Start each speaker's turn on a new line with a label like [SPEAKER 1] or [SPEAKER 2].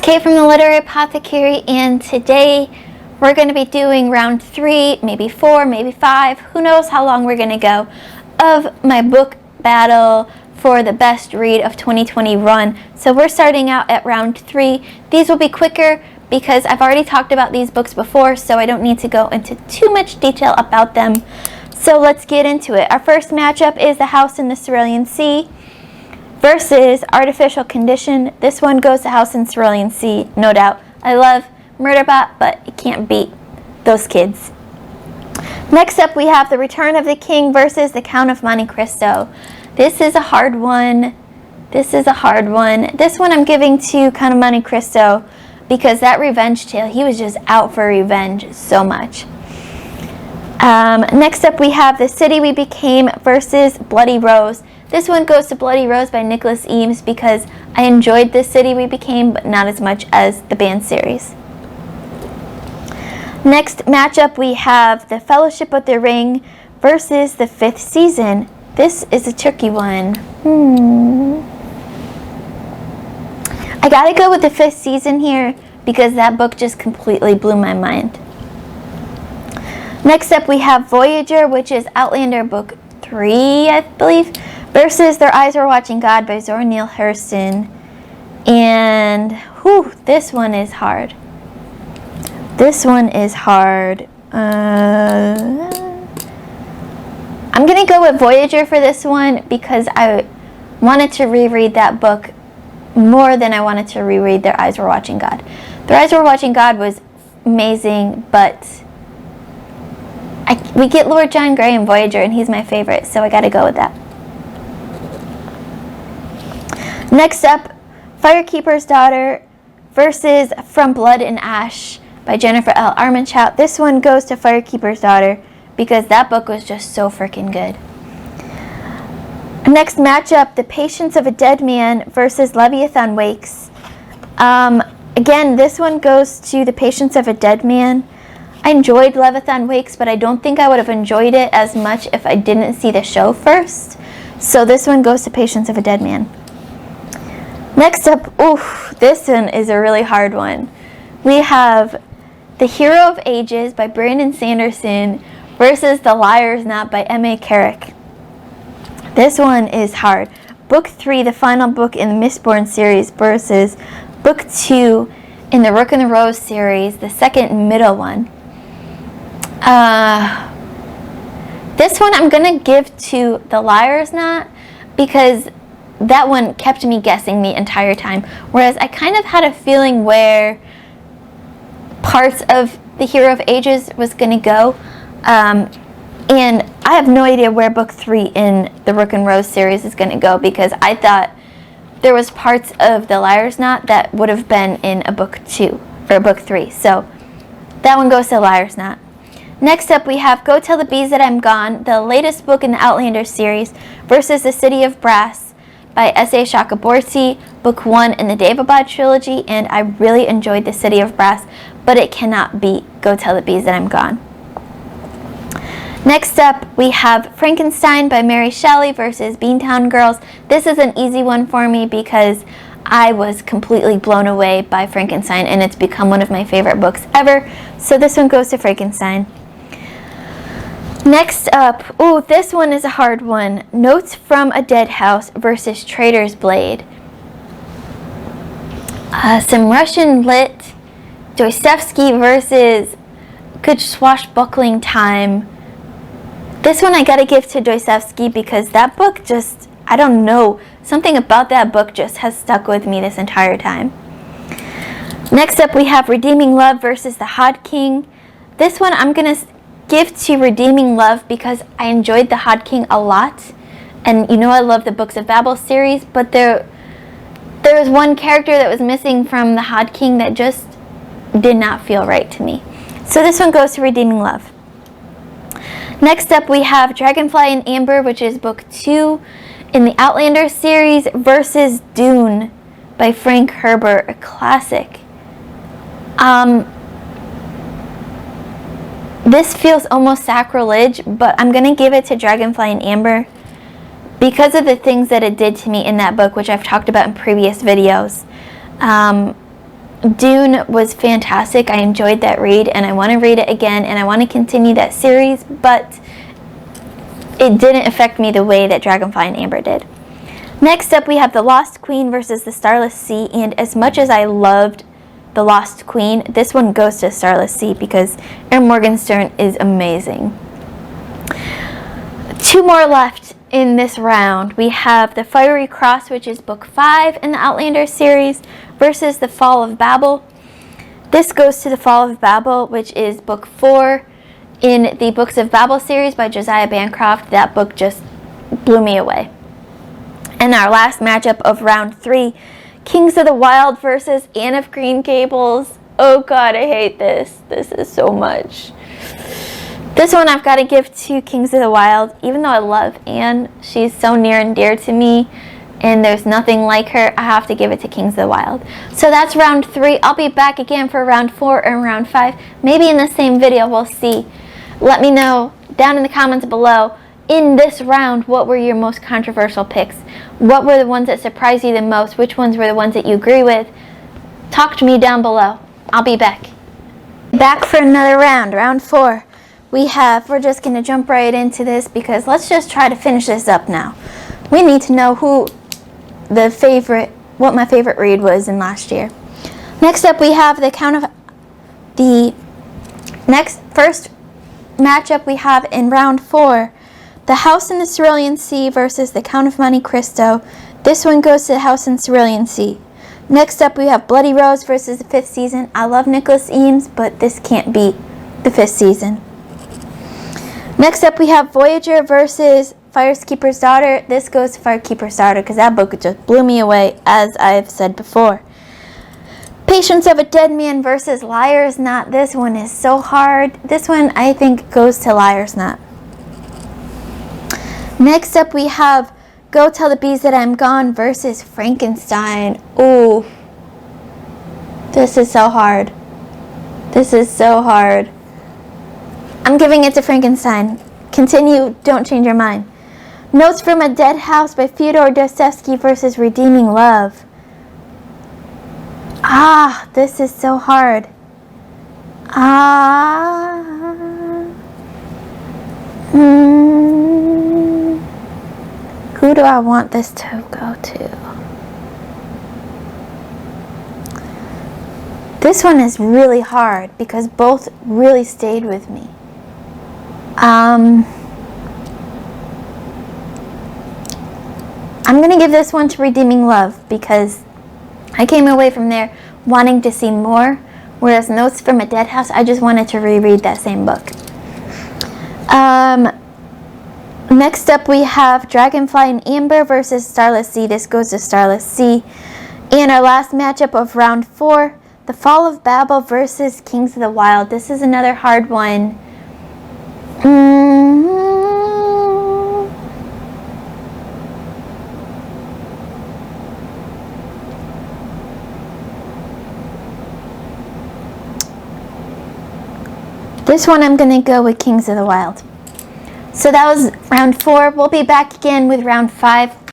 [SPEAKER 1] Kate from the Literary Apothecary, and today we're going to be doing round 3, maybe 4, maybe 5, who knows how long we're going to go, of my book battle for the best read of 2020 run. So we're starting out at round 3. These will be quicker because I've already talked about these books before, so I don't need to go into too much detail about them. So let's get into it. Our first matchup is The House in the Cerulean Sea versus Artificial Condition. This one goes to House in Cerulean Sea, no doubt. I love Murderbot, but it can't beat those kids. Next up, we have The Return of the King versus The Count of Monte Cristo. This is a hard one. This one I'm giving to Count of Monte Cristo because that revenge tale, he was just out for revenge so much. Next up, we have The City We Became versus Bloody Rose. This one goes to Bloody Rose by Nicholas Eames because I enjoyed The City We Became, but not as much as the band series. Next matchup, we have The Fellowship of the Ring versus The Fifth Season. This is a tricky one. I gotta go with The Fifth Season here because that book just completely blew my mind. Next up, we have Voyager, which is Outlander book 3, I believe, versus Their Eyes Were Watching God by Zora Neale Hurston. And, this one is hard. I'm going to go with Voyager for this one because I wanted to reread that book more than I wanted to reread Their Eyes Were Watching God. Their Eyes Were Watching God was amazing, but we get Lord John Grey in Voyager, and he's my favorite, so I got to go with that. Next up, Firekeeper's Daughter versus From Blood and Ash by Jennifer L. Armentrout. This one goes to Firekeeper's Daughter because that book was just so freaking good. Next matchup, The Patience of a Dead Man versus Leviathan Wakes. Again, this one goes to The Patience of a Dead Man. I enjoyed Leviathan Wakes, but I don't think I would have enjoyed it as much if I didn't see the show first. So this one goes to Patience of a Dead Man. Next up, this one is a really hard one. We have The Hero of Ages by Brandon Sanderson versus The Liar's Knot by M.A. Carrick. This one is hard. Book 3, the final book in the Mistborn series, versus Book 2 in the Rook and the Rose series, the second middle one. This one I'm going to give to The Liar's Knot because that one kept me guessing the entire time. Whereas I kind of had a feeling where parts of The Hero of Ages was going to go. And I have no idea where Book 3 in the Rook and Rose series is going to go because I thought there was parts of The Liar's Knot that would have been in a Book 2 or Book 3. So that one goes to Liar's Knot. Next up, we have Go Tell the Bees That I'm Gone, the latest book in the Outlander series, versus The City of Brass by S.A. Chakraborty, Book 1 in the Daevabad trilogy, and I really enjoyed The City of Brass, but it cannot beat Go Tell the Bees That I'm Gone. Next up, we have Frankenstein by Mary Shelley versus Beantown Girls. This is an easy one for me because I was completely blown away by Frankenstein, and it's become one of my favorite books ever, so this one goes to Frankenstein. Next up, this one is a hard one. Notes from a Dead House versus Traitor's Blade. Some Russian lit. Dostoevsky versus Good Swashbuckling Time. This one I gotta give to Dostoevsky because that book just, I don't know, something about that book just has stuck with me this entire time. Next up, we have Redeeming Love versus The Hod King. This one I'm gonna give to Redeeming Love because I enjoyed The Hod King a lot, and you know I love the Books of Babel series, but there was one character that was missing from The Hod King that just did not feel right to me. So this one goes to Redeeming Love. Next up, we have Dragonfly and Amber, which is Book 2 in the Outlander series, versus Dune by Frank Herbert, a classic. This feels almost sacrilege, but I'm going to give it to Dragonfly and Amber because of the things that it did to me in that book, which I've talked about in previous videos. Dune was fantastic. I enjoyed that read, and I want to read it again, and I want to continue that series, but it didn't affect me the way that Dragonfly and Amber did. Next up, we have The Lost Queen versus The Starless Sea, and as much as I loved The Lost Queen, this one goes to Starless Sea because Erin Morgenstern is amazing. 2 more left in this round. We have The Fiery Cross, which is book 5 in the Outlander series, versus The Fall of Babel. This goes to The Fall of Babel, which is book 4 in the Books of Babel series by Josiah Bancroft. That book just blew me away. And our last matchup of round 3, Kings of the Wild versus Anne of Green Gables. Oh God, I hate this. This is so much. This one I've got to give to Kings of the Wild. Even though I love Anne, she's so near and dear to me, and there's nothing like her, I have to give it to Kings of the Wild. So that's round 3. I'll be back again for round 4 and round 5. Maybe in the same video, we'll see. Let me know down in the comments below, in this round, what were your most controversial picks? What were the ones that surprised you the most? Which ones were the ones that you agree with? Talk to me down below. I'll be back. Back for another round, round 4. We're just going to jump right into this because let's just try to finish this up now. We need to know what my favorite read was in last year. Next up, we have first matchup we have in round 4. The House in the Cerulean Sea versus the Count of Monte Cristo. This one goes to the House in Cerulean Sea. Next up, we have Bloody Rose versus the 5th season. I love Nicholas Eames, but this can't beat the 5th season. Next up, we have Voyager versus Firekeeper's Daughter. This goes to Firekeeper's Daughter because that book just blew me away, as I've said before. Patience of a Dead Man versus Liar's Knot. This one is so hard. This one, I think, goes to Liar's Knot. Next up, we have Go Tell the Bees That I'm Gone versus Frankenstein. Ooh. This is so hard. This is so hard. I'm giving it to Frankenstein. Continue, don't change your mind. Notes from a Dead House by Fyodor Dostoevsky versus Redeeming Love. This is so hard. Who do I want this to go to? This one is really hard because both really stayed with me. I'm going to give this one to Redeeming Love because I came away from there wanting to see more, whereas Notes from a Dead House, I just wanted to reread that same book. Next up, we have Dragonfly and Amber versus Starless Sea. This goes to Starless Sea. And our last matchup of round 4, The Fall of Babel versus Kings of the Wild. This is another hard one. This one I'm going to go with Kings of the Wild. So that was round 4. We'll be back again with round 5.